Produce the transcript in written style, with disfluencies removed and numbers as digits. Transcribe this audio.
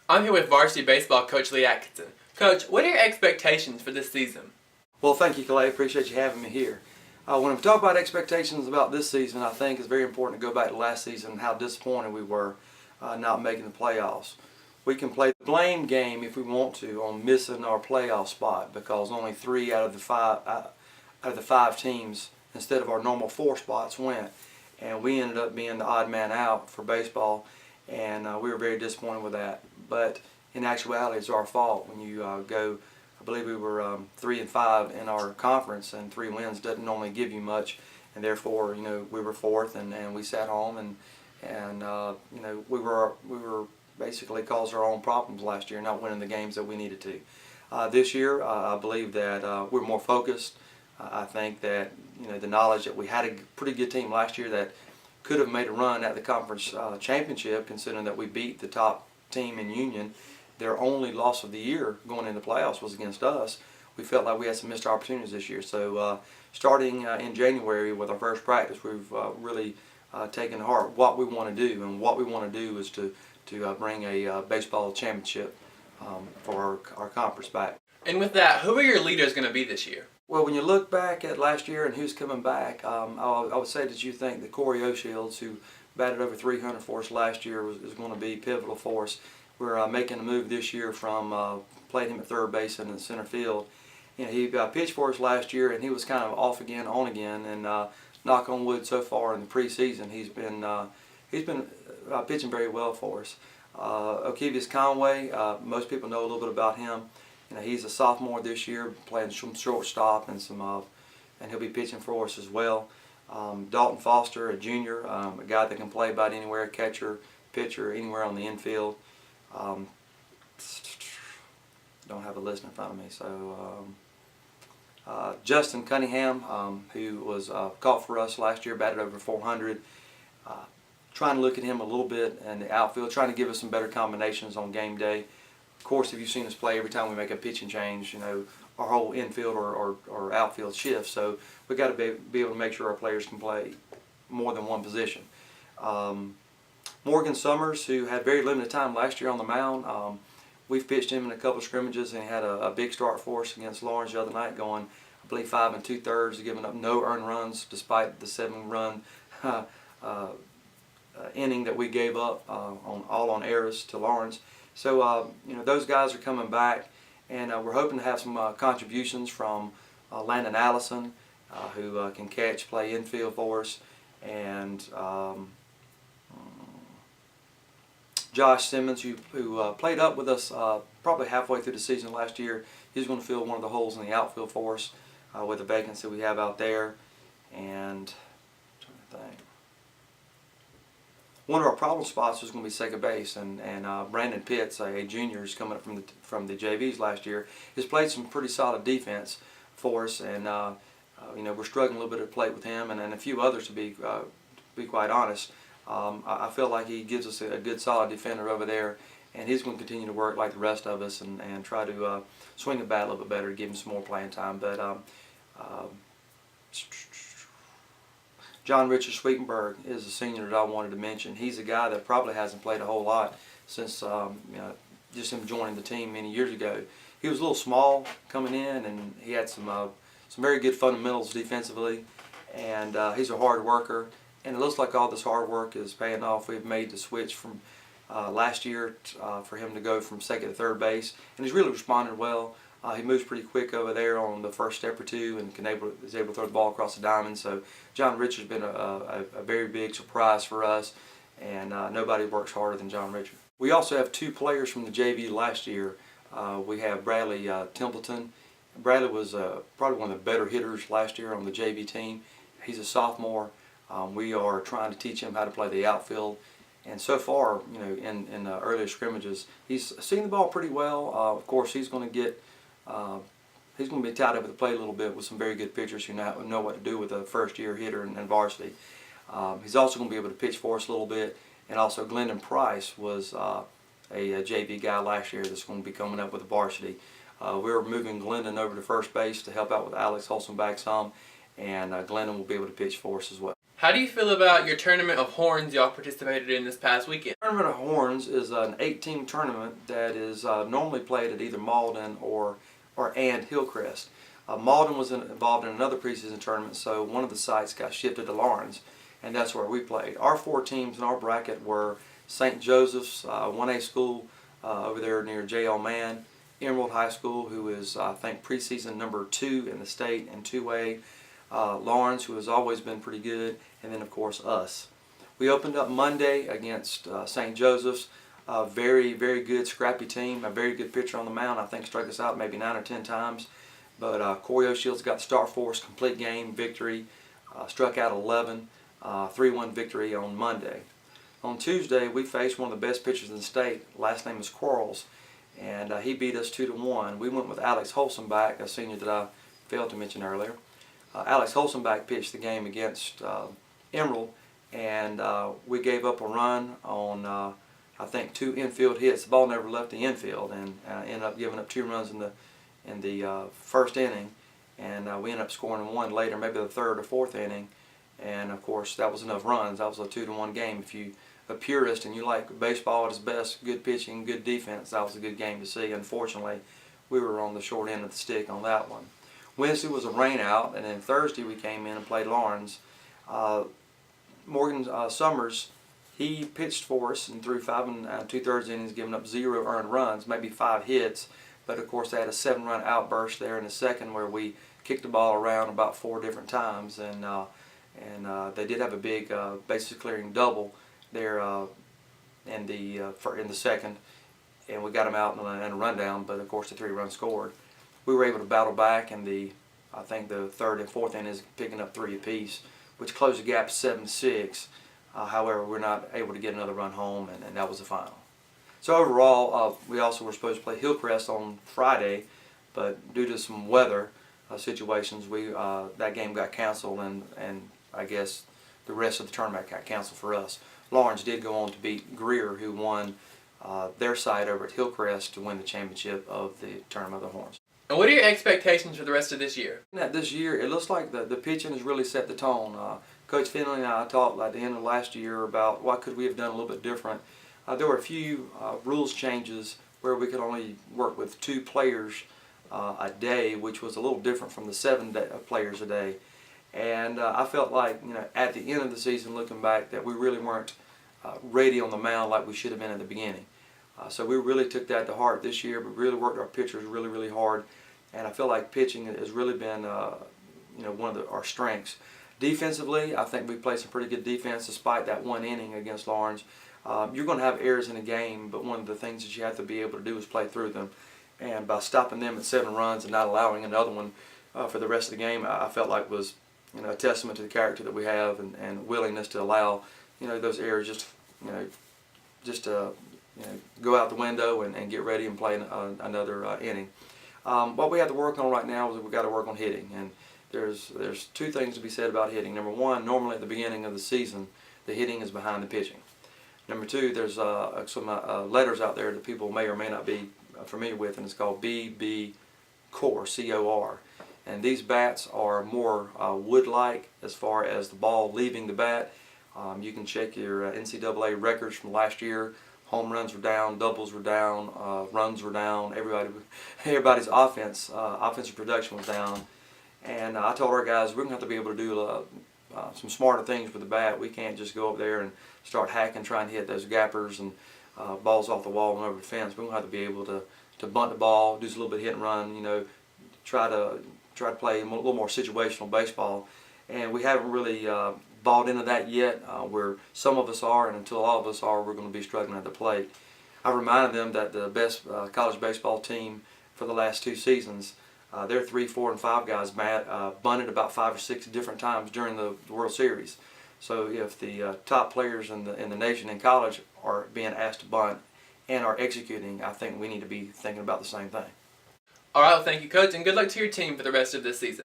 I'm here with varsity baseball coach Lee Atkinson. Coach, what are your expectations for this season? Well, thank you, Clay. Appreciate you having me here. When we talk about expectations about this season, I think it's very important to go back to last season and how disappointed we were not making the playoffs. We can play the blame game if we want to on missing our playoff spot because only 3 out of the 5 teams instead of our normal 4 spots went, and we ended up being the odd man out for baseball, and we were very disappointed with that. But in actuality, it's our fault when you go. I believe we were 3-5 in our conference, and 3 wins doesn't normally give you much, and therefore, we were 4th, and we sat home, and we were basically caused our own problems last year, not winning the games that we needed to. This year, I believe that we're more focused. I think that the knowledge that we had a pretty good team last year that could have made a run at the conference championship, considering that we beat the top team in Union. Their only loss of the year going into the playoffs was against us. We felt like we had some missed opportunities this year. So starting in January with our first practice, we've really taken to heart what we want to do, and what we want to do is to bring a baseball championship for our conference back. And with that, who are your leaders going to be this year? Well, when you look back at last year and who's coming back, I would say that you think that Corey O'Shields, who batted over 300 for us last year, is going to be pivotal for us. We're making a move this year from playing him at third base and in center field. He pitched for us last year, and he was kind of off again, on again, and knock on wood, so far in the preseason, he's been pitching very well for us. O'Keefe Conway, most people know a little bit about him. He's a sophomore this year, playing some shortstop and and he'll be pitching for us as well. Dalton Foster, a junior, a guy that can play about anywhere, catcher, pitcher, anywhere on the infield. Don't have a list in front of me. So Justin Cunningham, who was caught for us last year, batted over 400. Trying to look at him a little bit in the outfield, trying to give us some better combinations on game day. Of course, if you've seen us play, every time we make a pitching change, our whole infield or outfield shifts. So we've got to be able to make sure our players can play more than one position. Morgan Summers, who had very limited time last year on the mound, we've pitched him in a couple of scrimmages, and he had a big start for us against Lawrence the other night, going, I believe, 5 2/3, giving up no earned runs despite the 7-run inning that we gave up all on errors to Lawrence. So those guys are coming back, and we're hoping to have some contributions from Landon Allison, who can catch, play infield for us, and Josh Simmons, who played up with us probably halfway through the season last year. He's going to fill one of the holes in the outfield for us with the vacancy we have out there. And I'm trying to think. One of our problem spots was going to be second base, and Brandon Pitts, a junior, is coming up from the JVs last year, has played some pretty solid defense for us, and we're struggling a little bit at the plate with him and a few others, to be quite honest. I feel like he gives us a good solid defender over there, and he's going to continue to work like the rest of us and try to swing the bat a little bit better to give him some more playing time. But John Richard Sweetenberg is a senior that I wanted to mention. He's a guy that probably hasn't played a whole lot since just him joining the team many years ago. He was a little small coming in, and he had some very good fundamentals defensively, and he's a hard worker. And it looks like all this hard work is paying off. We've made the switch from last year for him to go from second to third base, and he's really responded well. He moves pretty quick over there on the first step or two, and is able to throw the ball across the diamond. So John Richard's been a very big surprise for us, and nobody works harder than John Richard. We also have 2 players from the JV last year. We have Bradley Templeton. Bradley was probably one of the better hitters last year on the JV team. He's a sophomore. We are trying to teach him how to play the outfield, and so far, in the earlier scrimmages, he's seen the ball pretty well. Of course, he's going to be tied up at the plate a little bit with some very good pitchers who know what to do with a first-year hitter in varsity. He's also going to be able to pitch for us a little bit, and also Glendon Price was a JV guy last year that's going to be coming up with the varsity. We're moving Glendon over to first base to help out with Alex Holstenbach some, and Glendon will be able to pitch for us as well. How do you feel about your tournament of horns y'all participated in this past weekend? Tournament of Horns is an 8-team tournament that is normally played at either Malden and Hillcrest. Malden was involved in another preseason tournament, so one of the sites got shifted to Lawrence, and that's where we played. Our 4 teams in our bracket were St. Joseph's 1A school over there near J.L. Mann, Emerald High School, who is I think preseason number 2 in the state in 2A, Lawrence, who has always been pretty good, and then of course us. We opened up Monday against St. Joseph's, a very, very good scrappy team, a very good pitcher on the mound. I think struck us out maybe 9 or 10 times. But Corey O'Shields got the start for us, complete game victory, struck out 11, 3-1 victory on Monday. On Tuesday, we faced one of the best pitchers in the state. Last name is Quarles, and he beat us 2-1. We went with Alex Holsenbach, a senior that I failed to mention earlier. Alex Holsenbach pitched the game against Emerald, and we gave up a run on I think 2 infield hits. The ball never left the infield, and ended up giving up 2 runs in the first inning, and we ended up scoring 1 later, maybe the 3rd or 4th inning, and of course that was enough runs. That was a 2-1 game. If you a purist and you like baseball at its best, good pitching, good defense, that was a good game to see. Unfortunately, we were on the short end of the stick on that one. Wednesday was a rain out, and then Thursday we came in and played Lawrence. Morgan Summers, he pitched for us and threw 5 2/3 innings, giving up 0 earned runs, maybe 5 hits. But of course they had a 7-run outburst there in the second where we kicked the ball around about 4 different times, and they did have a big bases clearing double there in the second, and we got them out in a rundown. But of course the 3 runs scored. We were able to battle back in I think the 3rd and 4th innings, picking up 3 apiece, which closed the gap 7-6. However, we're not able to get another run home, and that was the final. So overall, we also were supposed to play Hillcrest on Friday, but due to some weather situations, that game got canceled, and I guess the rest of the tournament got canceled for us. Lawrence did go on to beat Greer, who won their side over at Hillcrest to win the championship of the Tournament of the Horns. And what are your expectations for the rest of this year? This year, it looks like the pitching has really set the tone. Coach Finley and I talked at the end of last year about what could we have done a little bit different. There were a few rules changes where we could only work with 2 players a day, which was a little different from the 7 players a day. And I felt like, at the end of the season, looking back, that we really weren't ready on the mound like we should have been at the beginning. So we really took that to heart this year. We really worked our pitchers really, really hard, and I feel like pitching has really been, one of our strengths. Defensively, I think we played some pretty good defense despite that 1 inning against Lawrence. You're going to have errors in a game, but one of the things that you have to be able to do is play through them. And by stopping them at 7 runs and not allowing another one for the rest of the game, I felt like was a testament to the character that we have and willingness to allow those errors just to go out the window and get ready and play another inning. What we have to work on right now is we've got to work on hitting, and there's 2 things to be said about hitting. Number 1, normally at the beginning of the season, the hitting is behind the pitching. Number 2, there's some letters out there that people may or may not be familiar with, and it's called BB Core, C-O-R. And these bats are more wood-like as far as the ball leaving the bat. You can check your NCAA records from last year. Home runs were down, doubles were down, runs were down. Everybody's offensive production was down. And I told our guys we're going to have to be able to do some smarter things with the bat. We can't just go up there and start hacking, trying to hit those gappers and balls off the wall and over the fence. We're going to have to be able to bunt the ball, do a little bit of hit and run, try to play a little more situational baseball. And we haven't really bought into that yet, where some of us are, and until all of us are, we're going to be struggling at the plate. I reminded them that the best college baseball team for the last 2 seasons, their 3, 4, and 5 guys bunted about 5 or 6 different times during the World Series. So if the top players in the nation in college are being asked to bunt and are executing, I think we need to be thinking about the same thing. All right, well, thank you, Coach, and good luck to your team for the rest of this season.